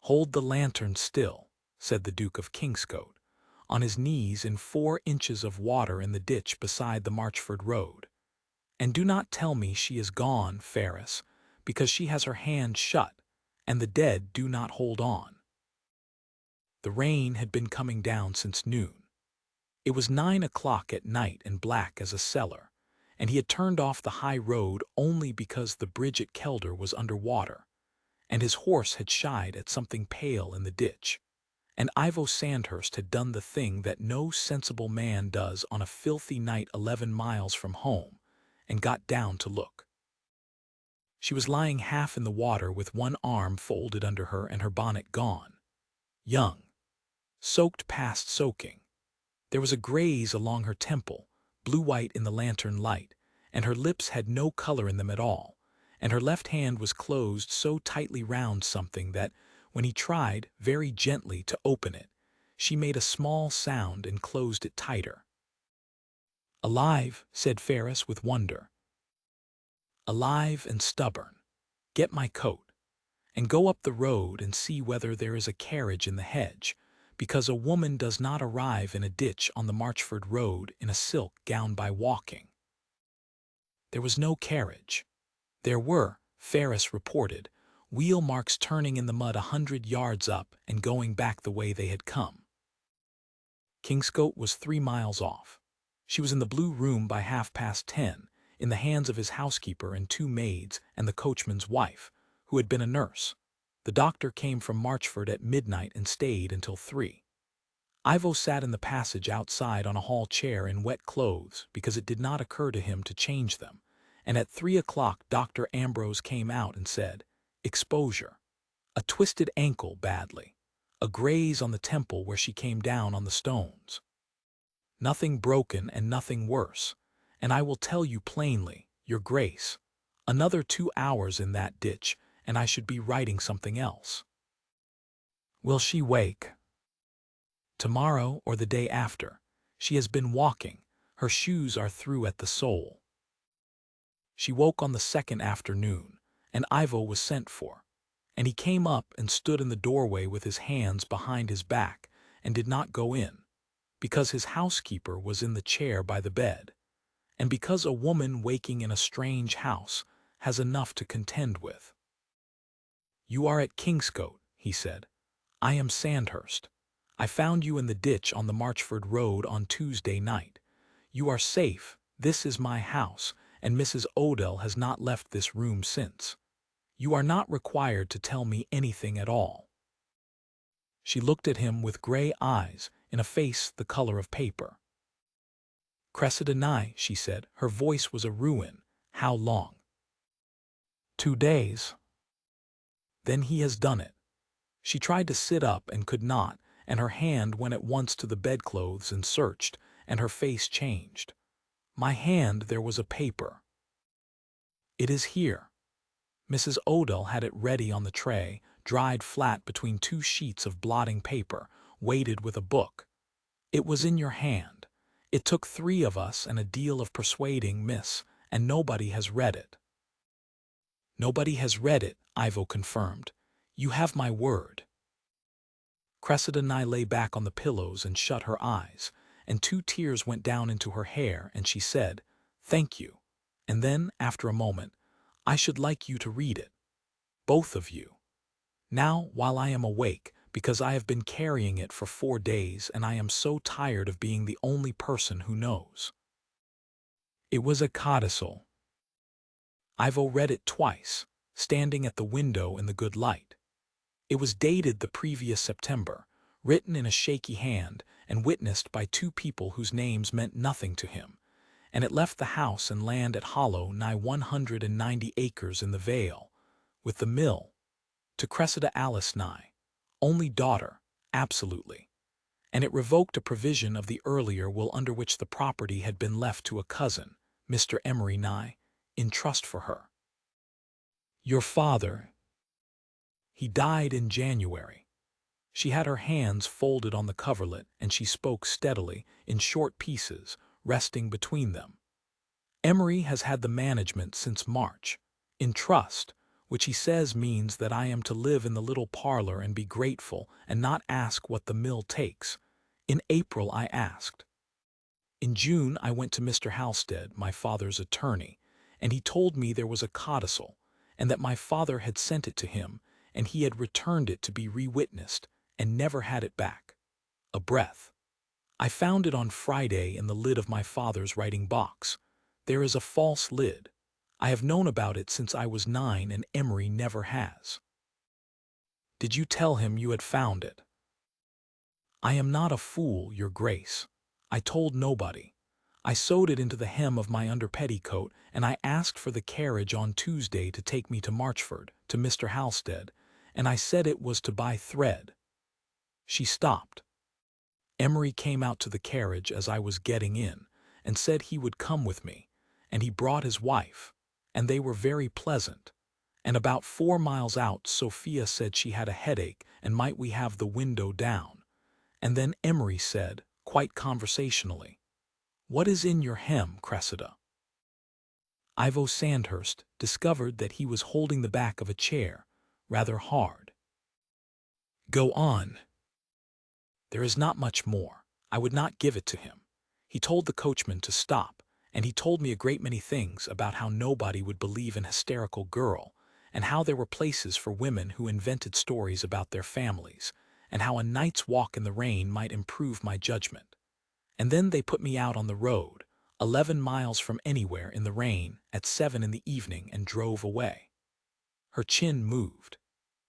"Hold the lantern still," said the Duke of Kingscote, on his knees in 4 inches of water in the ditch beside the Marchford road. "And do not tell me she is gone, Ferris, because she has her hand shut, and the dead do not hold on." The rain had been coming down since noon. It was 9 o'clock at night and black as a cellar, and he had turned off the high road only because the bridge at Kelder was under water, and his horse had shied at something pale in the ditch, and Ivo Sandhurst had done the thing that no sensible man does on a filthy night 11 miles from home, and got down to look. She was lying half in the water with one arm folded under her and her bonnet gone. Young. Soaked past soaking. There was a graze along her temple, blue-white in the lantern light, and her lips had no color in them at all, and her left hand was closed so tightly round something that, when he tried, very gently, to open it, she made a small sound and closed it tighter. "Alive," said Ferris with wonder. "Alive and stubborn. Get my coat, and go up the road and see whether there is a carriage in the hedge, because a woman does not arrive in a ditch on the Marchford road in a silk gown by walking." There was no carriage. There were, Ferris reported, wheel marks turning in the mud 100 yards up and going back the way they had come. Kingscote was 3 miles off. She was in the blue room by 10:30, in the hands of his housekeeper and 2 maids and the coachman's wife, who had been a nurse. The doctor came from Marchford at midnight and stayed until 3. Ivo sat in the passage outside on a hall chair in wet clothes because it did not occur to him to change them, and at 3 o'clock Dr. Ambrose came out and said, "Exposure. A twisted ankle badly. A graze on the temple where she came down on the stones. Nothing broken and nothing worse, and I will tell you plainly, Your Grace, another 2 hours in that ditch and I should be writing something else." "Will she wake?" "Tomorrow or the day after. She has been walking. Her shoes are through at the sole." She woke on the 2nd afternoon, and Ivo was sent for, and he came up and stood in the doorway with his hands behind his back and did not go in, because his housekeeper was in the chair by the bed, and because a woman waking in a strange house has enough to contend with. "You are at Kingscote," he said. "I am Sandhurst. I found you in the ditch on the Marchford road on Tuesday night. You are safe. This is my house, and Mrs. Odell has not left this room since. You are not required to tell me anything at all." She looked at him with gray eyes in a face the color of paper. "Cressida Nye," she said. Her voice was a ruin. "How long?" "2 days." "Then he has done it." She tried to sit up and could not, and her hand went at once to the bedclothes and searched, and her face changed. "My hand, there was a paper." "It is here." Mrs. Odell had it ready on the tray, dried flat between 2 sheets of blotting paper, weighted with a book. "It was in your hand. It took 3 of us and a deal of persuading, miss, and nobody has read it." "Nobody has read it," Ivo confirmed. "You have my word." Cressida Nye lay back on the pillows and shut her eyes, and 2 tears went down into her hair, and she said, "Thank you." And then, after a moment, "I should like you to read it. Both of you. Now, while I am awake, because I have been carrying it for 4 days and I am so tired of being the only person who knows." It was a codicil. Ivo read it twice, standing at the window in the good light. It was dated the previous September, written in a shaky hand, and witnessed by 2 people whose names meant nothing to him, and it left the house and land at Hollow nigh 190 acres in the Vale, with the mill, to Cressida Alice Nye, only daughter, absolutely, and it revoked a provision of the earlier will under which the property had been left to a cousin, Mr. Emery Nye, in trust for her. "Your father, he died in January." She had her hands folded on the coverlet, and she spoke steadily, in short pieces, resting between them. "Emery has had the management since March, in trust, which he says means that I am to live in the little parlor and be grateful and not ask what the mill takes. In April I asked. In June I went to Mr. Halstead, my father's attorney, and he told me there was a codicil, and that my father had sent it to him, and he had returned it to be re-witnessed, and never had it back. A breath. I found it on Friday in the lid of my father's writing box. There is a false lid. I have known about it since I was 9, and Emery never has. Did you tell him you had found it? I am not a fool, your grace. I told nobody. I sewed it into the hem of my under petticoat, and I asked for the carriage on Tuesday to take me to Marchford, to Mr. Halstead, and I said it was to buy thread. She stopped. Emery came out to the carriage as I was getting in, and said he would come with me, and he brought his wife, and they were very pleasant. And about 4 miles out, Sophia said she had a headache, and might we have the window down. And then Emery said, quite conversationally, "What is in your hem, Cressida?" Ivo Sandhurst discovered that he was holding the back of a chair, rather hard. "Go on." "There is not much more. I would not give it to him. He told the coachman to stop, and he told me a great many things about how nobody would believe an hysterical girl, and how there were places for women who invented stories about their families, and how a night's walk in the rain might improve my judgment. And then they put me out on the road, 11 miles from anywhere in the rain, at 7 in the evening, and drove away." Her chin moved.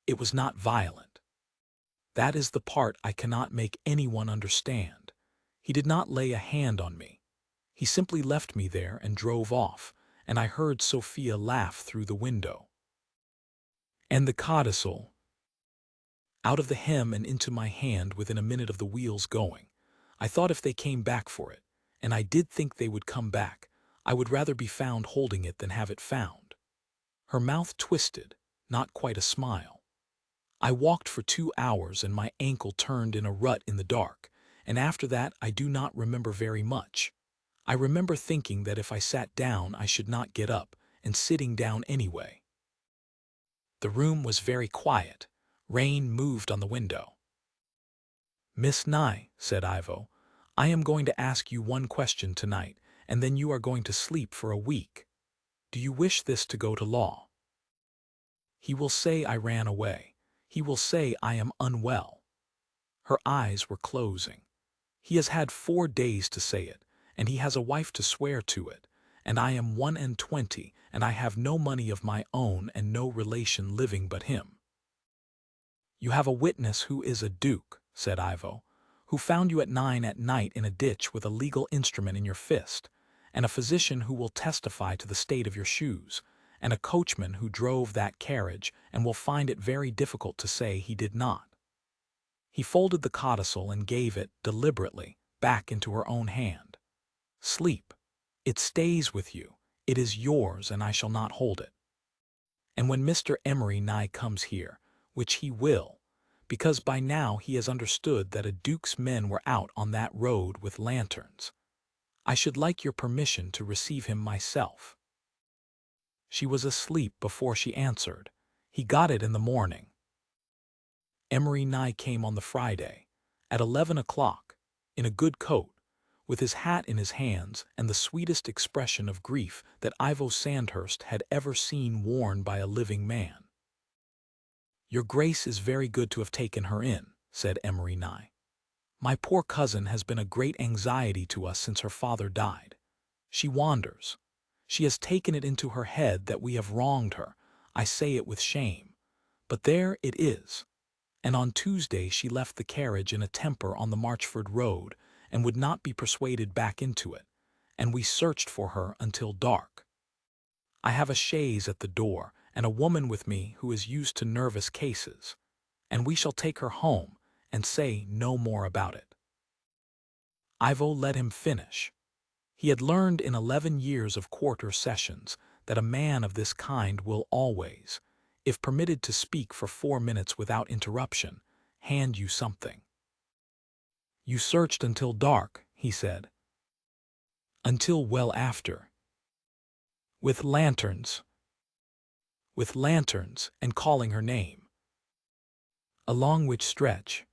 It was not violent. "That is the part I cannot make anyone understand. He did not lay a hand on me. He simply left me there and drove off, and I heard Sophia laugh through the window." "And the codicil?" "Out of the hem and into my hand within a minute of the wheels going. I thought if they came back for it, and I did think they would come back, I would rather be found holding it than have it found." Her mouth twisted, not quite a smile. "I walked for 2 hours and my ankle turned in a rut in the dark, and after that I do not remember very much. I remember thinking that if I sat down I should not get up, and sitting down anyway." The room was very quiet. Rain moved on the window. "Miss Nye," said Ivo, "I am going to ask you one question tonight, and then you are going to sleep for a week. Do you wish this to go to law? He will say I ran away. He will say I am unwell." Her eyes were closing. "He has had 4 days to say it, and he has a wife to swear to it, and I am 21, and I have no money of my own and no relation living but him." "You have a witness who is a duke," said Ivo, "who found you at 9 at night in a ditch with a legal instrument in your fist, and a physician who will testify to the state of your shoes, and a coachman who drove that carriage and will find it very difficult to say he did not." He folded the codicil and gave it, deliberately, back into her own hand. "Sleep. It stays with you. It is yours, and I shall not hold it. And when Mr. Emery Nye comes here, which he will, because by now he has understood that a duke's men were out on that road with lanterns, I should like your permission to receive him myself." She was asleep before she answered. "He got it in the morning." Emery Nye came on the Friday, at 11 o'clock, in a good coat, with his hat in his hands and the sweetest expression of grief that Ivo Sandhurst had ever seen worn by a living man. "Your Grace is very good to have taken her in," said Emery Nye. "My poor cousin has been a great anxiety to us since her father died. She wanders. She has taken it into her head that we have wronged her. I say it with shame. But there it is. And on Tuesday she left the carriage in a temper on the Marchford road, and would not be persuaded back into it, and we searched for her until dark. I have a chaise at the door, and a woman with me who is used to nervous cases, and we shall take her home and say no more about it." Ivo let him finish. He had learned in 11 years of quarter sessions that a man of this kind will always, if permitted to speak for 4 minutes without interruption, hand you something. "You searched until dark," he said. "Until well after." "With lanterns?" with lanterns and calling her name. Along which stretch,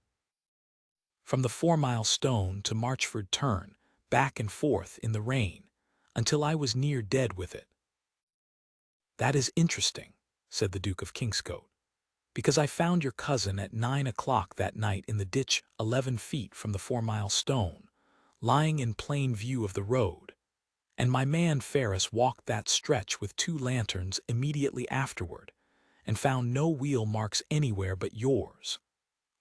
from the 4-mile stone to Marchford turn, back and forth in the rain, until I was near dead with it. That is interesting, said the Duke of Kingscote, because I found your cousin at 9 o'clock that night in the ditch 11 feet from the 4-mile stone, lying in plain view of the road, and my man Ferris walked that stretch with 2 lanterns immediately afterward, and found no wheel marks anywhere but yours,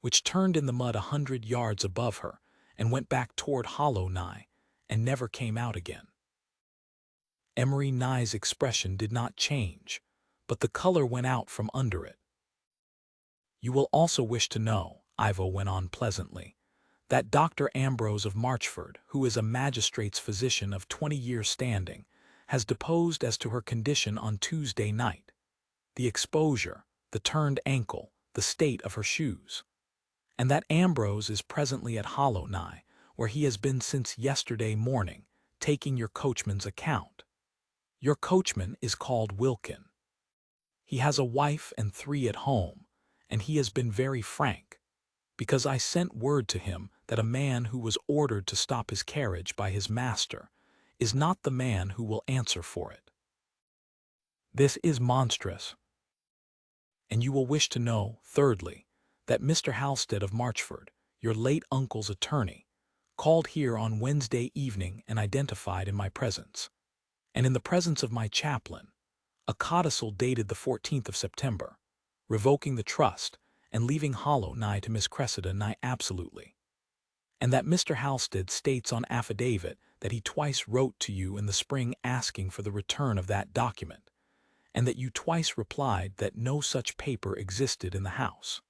which turned in the mud 100 yards above her, and went back toward Hollow Nye, and never came out again. Emery Nye's expression did not change, but the color went out from under it. You will also wish to know, Ivo went on pleasantly, that Dr. Ambrose of Marchford, who is a magistrate's physician of 20 years' standing, has deposed as to her condition on Tuesday night, the exposure, the turned ankle, the state of her shoes, and that Ambrose is presently at Hollow Nye, where he has been since yesterday morning, taking your coachman's account. Your coachman is called Wilkin. He has a wife and 3 at home, and he has been very frank, because I sent word to him that a man who was ordered to stop his carriage by his master is not the man who will answer for it. This is monstrous. And you will wish to know, thirdly, that Mr. Halstead of Marchford, your late uncle's attorney, called here on Wednesday evening and identified in my presence, and in the presence of my chaplain, a codicil dated the 14th of September, revoking the trust and leaving Hollow Nye to Miss Cressida Nye absolutely, and that Mr. Halstead states on affidavit that he twice wrote to you in the spring asking for the return of that document, and that you twice replied that no such paper existed in the house.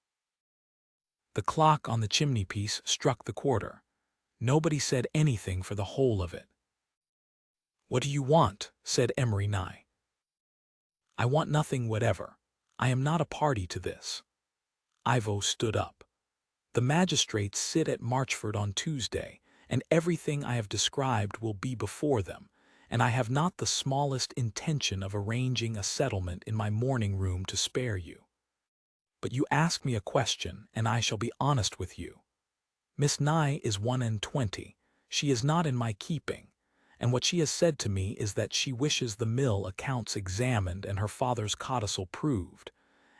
The clock on the chimney-piece struck the quarter. Nobody said anything for the whole of it. "What do you want?" said Emery Nye. "I want nothing whatever. I am not a party to this." Ivo stood up. "The magistrates sit at Marchford on Tuesday, and everything I have described will be before them, and I have not the smallest intention of arranging a settlement in my morning room to spare you. But you ask me a question, and I shall be honest with you. Miss Nye is 21. She is not in my keeping, and what she has said to me is that she wishes the mill accounts examined and her father's codicil proved,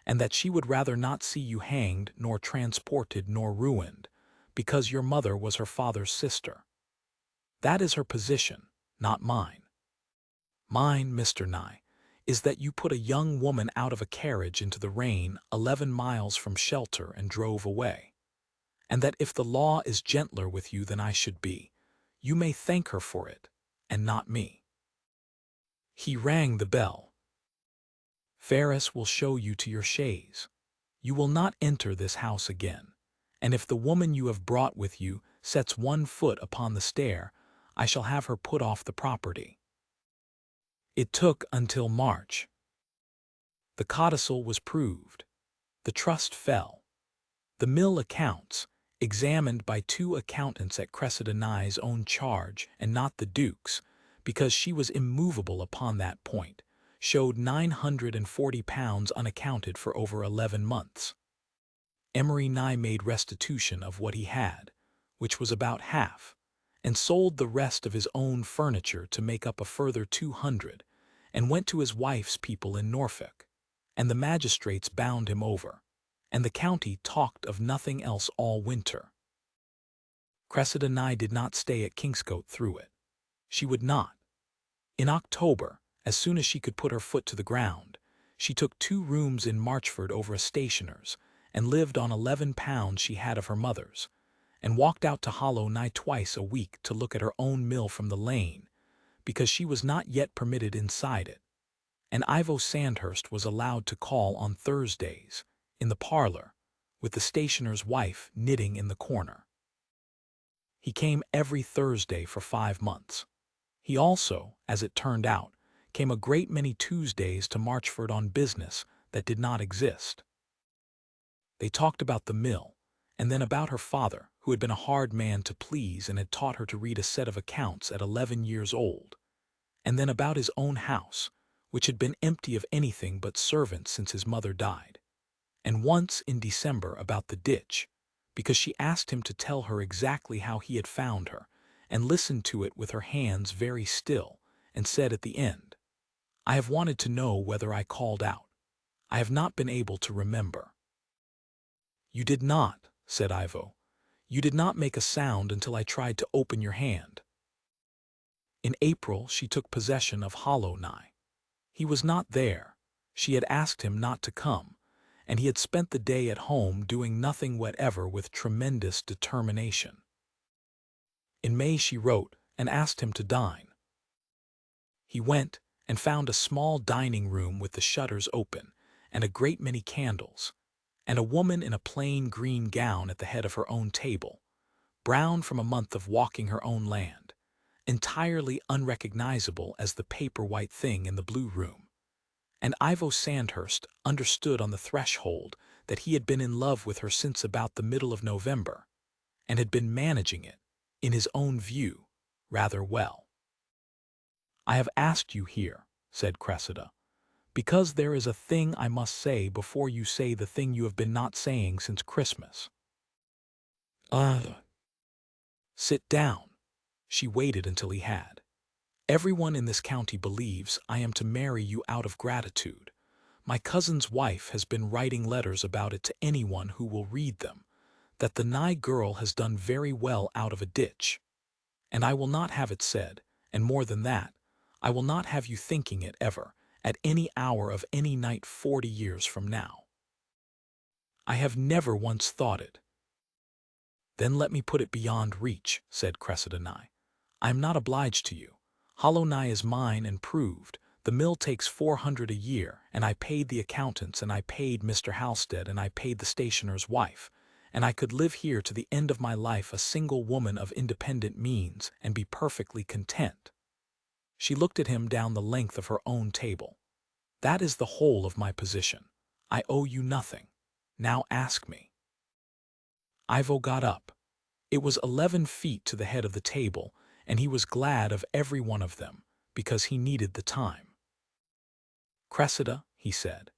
and that she would rather not see you hanged nor transported nor ruined, because your mother was her father's sister. That is her position, not mine. Mine, Mr. Nye, is that you put a young woman out of a carriage into the rain 11 miles from shelter and drove away, and that if the law is gentler with you than I should be, you may thank her for it, and not me." He rang the bell. "Ferris will show you to your chaise. You will not enter this house again, and if the woman you have brought with you sets 1 foot upon the stair, I shall have her put off the property." It took until March. The codicil was proved. The trust fell. The mill accounts, examined by 2 accountants at Cressida Nye's own charge and not the Duke's, because she was immovable upon that point, showed £940 unaccounted for over 11 months. Emery Nye made restitution of what he had, which was about half, and sold the rest of his own furniture to make up a further 200, and went to his wife's people in Norfolk, and the magistrates bound him over, and the county talked of nothing else all winter. Cressida Nye did not stay at Kingscote through it. She would not. In October, as soon as she could put her foot to the ground, she took 2 rooms in Marchford over a stationer's, and lived on £11 she had of her mother's, and walked out to Hollow Nye twice a week to look at her own mill from the lane, because she was not yet permitted inside it, and Ivo Sandhurst was allowed to call on Thursdays, in the parlor, with the stationer's wife knitting in the corner. He came every Thursday for 5 months. He also, as it turned out, came a great many Tuesdays to Marchford on business that did not exist. They talked about the mill, and then about her father, who had been a hard man to please and had taught her to read a set of accounts at 11 years old, and then about his own house, which had been empty of anything but servants since his mother died, and once in December about the ditch, because she asked him to tell her exactly how he had found her, and listened to it with her hands very still, and said at the end, "I have wanted to know whether I called out. I have not been able to remember." "You did not," said Ivo. "You did not make a sound until I tried to open your hand." In April she took possession of Hollow Nye. He was not there. She had asked him not to come, and he had spent the day at home doing nothing whatever with tremendous determination. In May she wrote and asked him to dine. He went and found a small dining room with the shutters open and a great many candles, and a woman in a plain green gown at the head of her own table, brown from a month of walking her own land, entirely unrecognizable as the paper-white thing in the blue room. And Ivo Sandhurst understood on the threshold that he had been in love with her since about the middle of November, and had been managing it, in his own view, rather well. "I have asked you here," said Cressida, "because there is a thing I must say before you say the thing you have been not saying since Christmas." "Sit down." She waited until he had. "Everyone in this county believes I am to marry you out of gratitude. My cousin's wife has been writing letters about it to anyone who will read them, that the Nye girl has done very well out of a ditch. And I will not have it said, and more than that, I will not have you thinking it ever, at any hour of any night 40 years from now. I have never once thought it." "Then let me put it beyond reach," said Cressida Nye. "I am not obliged to you. Hollow Nye is mine and proved. The mill takes 400 a year, and I paid the accountants, and I paid Mr. Halstead, and I paid the stationer's wife, and I could live here to the end of my life a single woman of independent means and be perfectly content." She looked at him down the length of her own table. "That is the whole of my position. I owe you nothing. Now ask me." Ivo got up. It was 11 feet to the head of the table, and he was glad of every one of them, because he needed the time. "Cressida," he said,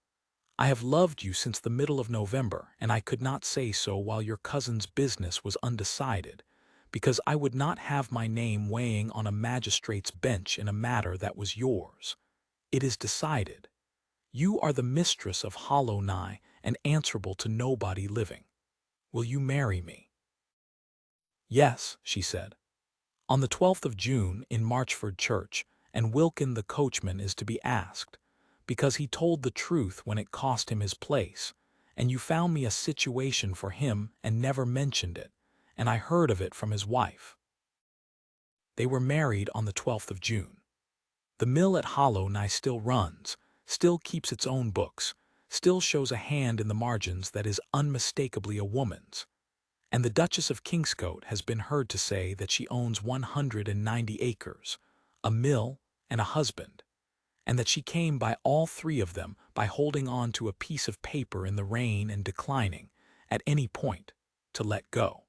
"I have loved you since the middle of November, and I could not say so while your cousin's business was undecided, because I would not have my name weighing on a magistrate's bench in a matter that was yours. It is decided. You are the mistress of Hollow Nye and answerable to nobody living. Will you marry me?" "Yes," she said. "On the 12th of June in Marchford Church, and Wilkin the coachman is to be asked, because he told the truth when it cost him his place, and you found me a situation for him and never mentioned it, and I heard of it from his wife." They were married on the 12th of June. The mill at Hollow Nye still runs, still keeps its own books, still shows a hand in the margins that is unmistakably a woman's, and the Duchess of Kingscote has been heard to say that she owns 190 acres, a mill, and a husband, and that she came by all three of them by holding on to a piece of paper in the rain and declining, at any point, to let go.